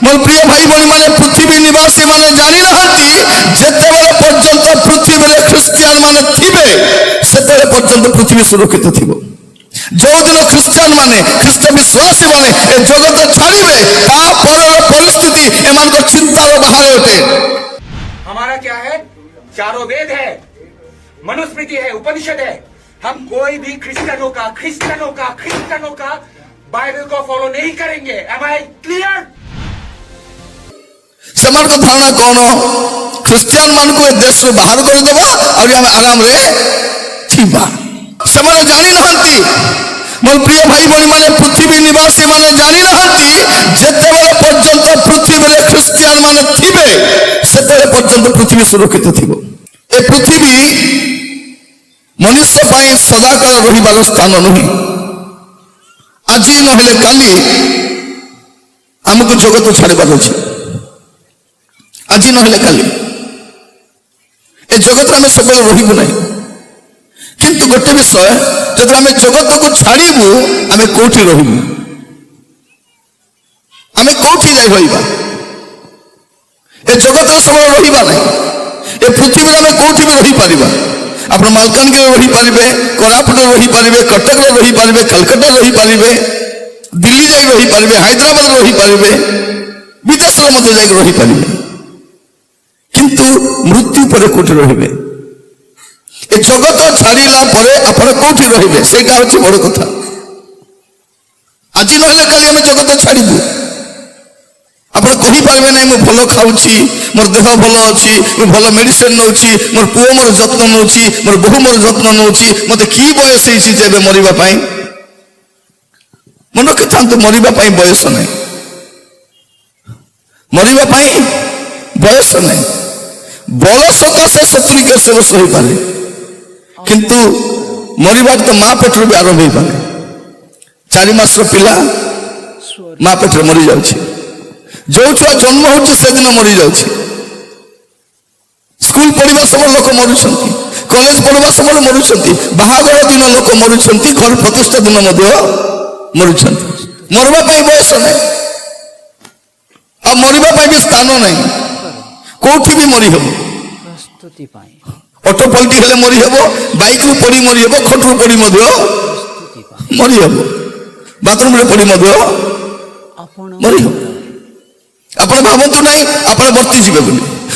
मोर प्रिय भाई भौणी माने पृथ्वी निवासी माने जानी नहांती जेतेबेले पर्यंत पृथ्वी रे ख्रिस्टियान माने थिबे सेतेबेले पर्यंत पृथ्वी सुरक्षित थिबो। जो दिन ख्रिस्टियान माने ख्रिस्ट विश्वासी माने ए जगत छाड़िबे ता परर परिस्थिति एमानकर चिंतार बाहर उठे। हमारा क्या है? चारों वेद है, मनुस्मृति है, उपनिषद है। हम कोई भी क्रिश्चियनों का बाइबल को फॉलो नहीं करेंगे। Am I clear? सेमान को धारणा कौन ख्रिस्टियान मान को देश रे बाहर कर देबा और हम आराम रे थिबा। सेमान जानी नहंती मोर प्रिय भाई भौणी माने पृथ्वी निवासी माने जानी नहंती जेतेबेले पर्यंत पृथ्वी रे ख्रिस्टियान माने थिबे सेतेबेले पर्यंत पृथ्वी सुरक्षित थिबो। ए पृथ्वी मनुष्य पाई सदाकाल रहिबार स्थान नुहे। आज नहेले काली आमको जगत छाड़बार अच्छे। आज नहेले काली ए जगत आम सब रही ना किंतु गोटे विषय जो आम जगत को छाड़ू आम कौटी रहू आम कौटी जाई रहा ए जगत सब रहा ना ए पृथ्वी आम कौटी भी रही पार आप मालकानगिरी रही पारे कोरापुट रही पारे कटक रही पारे कलकत्ता रही पारे दिल्ली जा रही पारे हैदराबाद रही पारे विदेश मत जा रही पारे किंतु मृत्यु पर कौटी रे जगत छाड़ा पर आप कौटी रे से बड़ कथा। आज ना कल आम जगत छाड़ू आप कहींपारे ना मुझे भल खाऊँ मोर देह भल अच्छी भल मेडिसिन नौ मोर पुओ मोर जत्न नौ मोर बहु मोर जत्न नौ मत कि बयस होते मरवाई मन रखी था मरवाई बयस ना मरवाई बयस ना बल सकाशे 70 वर्ष हो पारे किंतु मरवा तो माँ पेटर भी आरंभ हो पारे 4 मास पिला माँ पेटर मरी जाऊँ जो छुआ जन्म होती से दिन मरी जाऊँ स्कूल पढ़ा समय लोक मरुंट कॉलेज पढ़ा समय मरुंट बाहागर दिन लोक मरुंट घर प्रतिष्ठा दिन मरुंट मरवाई बयस ना आ मरवाई भी स्थान ना कौटी भी मरी हम ऑटो पलटी हेले मरी हम बाइक रु पड़ी मरी हम खटू पड़ी मरी हम बाथरूम रे पड़ी मरी हम आप भावतु ना आप बर्ती जी बोली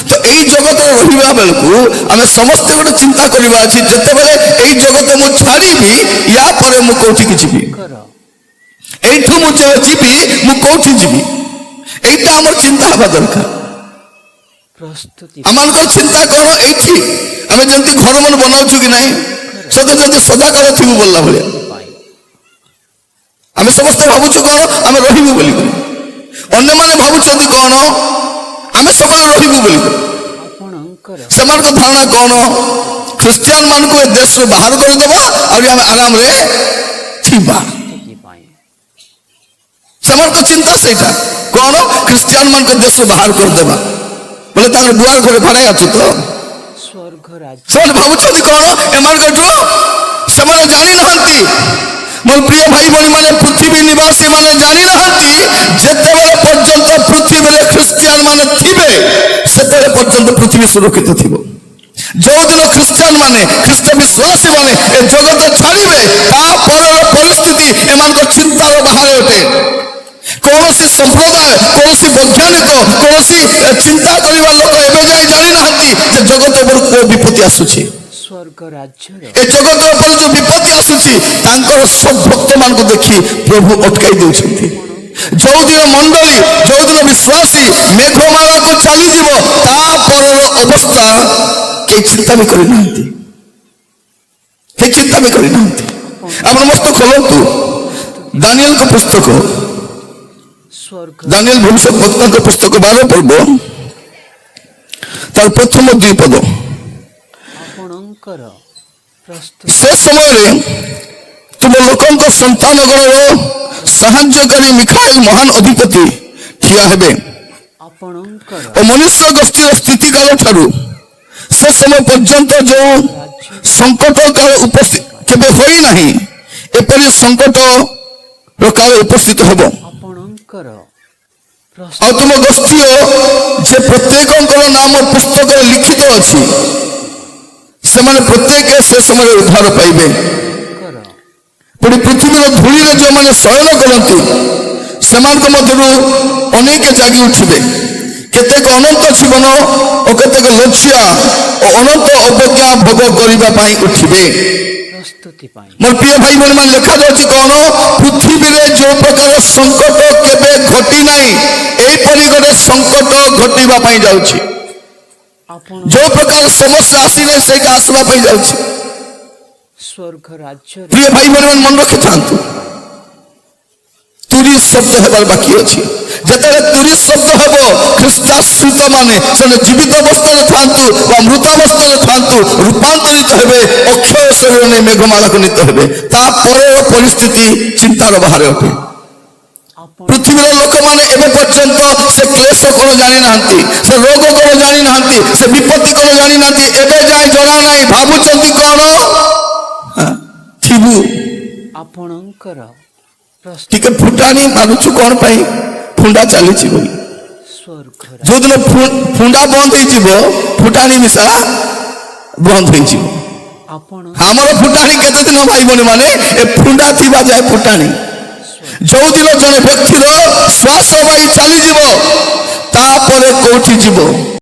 तो यही जगत रहा बेलू आम समस्त गोटे चिंता करवा अच्छी जिते बेले यही जगत मुझे छाड़ी या पर मुझे जी यू मुझे जीवी मुझे जीवी यहीटा आम चिंता हवा दरकार। आम चिंता कौन ये आम जमी घर मन बनाऊ कि ना सदा जमी सदाकाल थी बोलला भाया आम समस्त भावुँ कौन आम रू बोली अन्य मैंने भावुं कौन आम सब रू बोली से धारणा कौन ख्रिस्टियान मान को देश रे बाहर करदेबा और आम आराम रे थिबा से चिंता से कौन ख्रिस्टियान मान को देश रे बाहर करदेबा बोले दुआर घरे भाड़े अच्छे तो से भावुं कौन एम से जानी नहांती मोर प्रिय भाई भौणी माने पृथ्वी निवासी माने जानी नहांती जेतेबेले पर्यंत पृथ्वी रे ख्रिस्टियान माने थिबे सेतेबेले पर्यंत पृथ्वी सुरक्षित थिबो। जो दिन ख्रिस्टियान माने ख्रिस्ट विश्वासी माने ए जगत छाड़िबे ता परर परिस्थिति एमानकर चिंतार बाहर उठे। कौन संप्रदाय कौन वैज्ञानिक कौन चिंता करवा लोक एवं जाए जानी नहांती जे जगत पर को विपत्ति आसुछि ए जगत पर जो विपत्ति आसुछि तांकर सब भक्त मान को देखी प्रभु अटकाई देउछंती। जो दिन मंडली जो दिन विश्वासी मेघमाला को चली जीव ता परर अवस्था के चिंता भी करि नहांती के चिंता भी करि नहांती। आपण मस्त खोलंतु दानिएल का पुस्तक दानिएल भविष्यवक्ता का पुस्तक 12 पर्व तार प्रथम 2 पद से समय तुम लोकों संतान गण साहाय्यकारी मिखाएल महान अधिपति ठिया हेबे और मनुष्य गोष्ठी स्थिति काल ठारू से समय पर्यंत जो संकट काल उपस्थित केबे होई नाही एपरि संकट काल उपस्थित हेबो ଆଉ ତୁମ ଗୋଷ୍ଠୀର ଯେ ପ୍ରତ୍ୟେକଙ୍କର ନାମ ପୁସ୍ତକରେ ଲିଖିତ ଅଛି ସେମାନେ ପ୍ରତ୍ୟେକ ସେ ସମୟରେ ଉଦ୍ଧାର ପାଇବେ। ପୁଣି ପୃଥିବୀର ଧୂଳିରେ ଯେଉଁମାନେ ଶୟନ କରନ୍ତି ସେମାନଙ୍କ ମଧ୍ୟରୁ ଅନେକ ଜାଗି ଉଠିବେ। କେତେକ ଅନନ୍ତ ଜୀବନ ଓ କେତେକ ଲଜ୍ଜା ଓ ଅନନ୍ତ ଅବଜ୍ଞା ଭୋଗ କରିବା ପାଇଁ ଉଠିବେ। ମୋର ପ୍ରିୟ ଭାଇ ଭଉଣୀ ମାନେ ଲେଖାଯାଉଛି କଣ, ପୃଥିବୀରେ ଯୋଉ ପ୍ରକାର ସଂକଟ କେବେ ଘଟି ନାହିଁ ଏହିପରି ଗୋଟେ ସଂକଟ ଘଟିବା ପାଇଁ ଯାଉଛି। ଯୋଉ ପ୍ରକାର ସମସ୍ୟା ଆସିନାହିଁ ସେଇଟା ଆସିବା ପାଇଁ ଯାଉଛି। ପ୍ରିୟ ଭାଇ ଭଉଣୀ ମାନେ ମନେ ରଖିଥାନ୍ତୁ, ତୁରୀ ଶବ୍ଦ ହେବାର ବାକି ଅଛି। ଯେତେବେଳେ ତୁରୀ ଶବ୍ଦ ହେବ ଖ୍ରୀଷ୍ଟାଶ୍ରିତ ମାନେ ସେମାନେ ଜୀବିତ ଅବସ୍ଥାରେ ଥାନ୍ତୁ ବା ମୃତାବସ୍ଥାରେ ଥାନ୍ତୁ ରୂପାନ୍ତରିତ ହେବେ, ଅକ୍ଷୟ ଶରୀର ନେଇ ମେଘମାଳାକୁ ନୀତ ହେବେ। ତାପରର ପରିସ୍ଥିତି ଚିନ୍ତାର ବାହାରେ ଅଟେ। ପୃଥିବୀର ଲୋକମାନେ ଏବେ ପର୍ଯ୍ୟନ୍ତ ସେ କ୍ଲେଶ କଣ ଜାଣିନାହାନ୍ତି, ସେ ରୋଗ କଣ ଜାଣିନାହାନ୍ତି, ସେ ବିପତ୍ତି କଣ ଜାଣିନାହାନ୍ତି। ଏବେ ଯାଏ ଜଣା ନାହିଁ, ଭାବୁଛନ୍ତି କଣ ଥିବୁ। ଆପଣଙ୍କର ଟିକେ ଫୁଟାଣି ମାନୁଛୁ କଣ ପାଇଁ, ଫୁଣ୍ଡା ଚାଲିଛି ବୋଲି। ଯୋଉଦିନ ଫୁଣ୍ଡା ବନ୍ଦ ହେଇଯିବ ଫୁଟାଣି ମିଶା ବନ୍ଦ ହେଇଯିବ। ଆମର ଫୁଟାଣି କେତେ ଦିନ ଭାଇ ଭଉଣୀ ମାନେ, ଏ ଫୁଣ୍ଡା ଥିବା ଯାଏ ଫୁଟାଣି। ଯୋଉଦିନ ଜଣେ ବ୍ୟକ୍ତିର ଶ୍ୱାସ ବାୟୁ ଚାଲିଯିବ ତାପରେ କୋଉଠି ଯିବ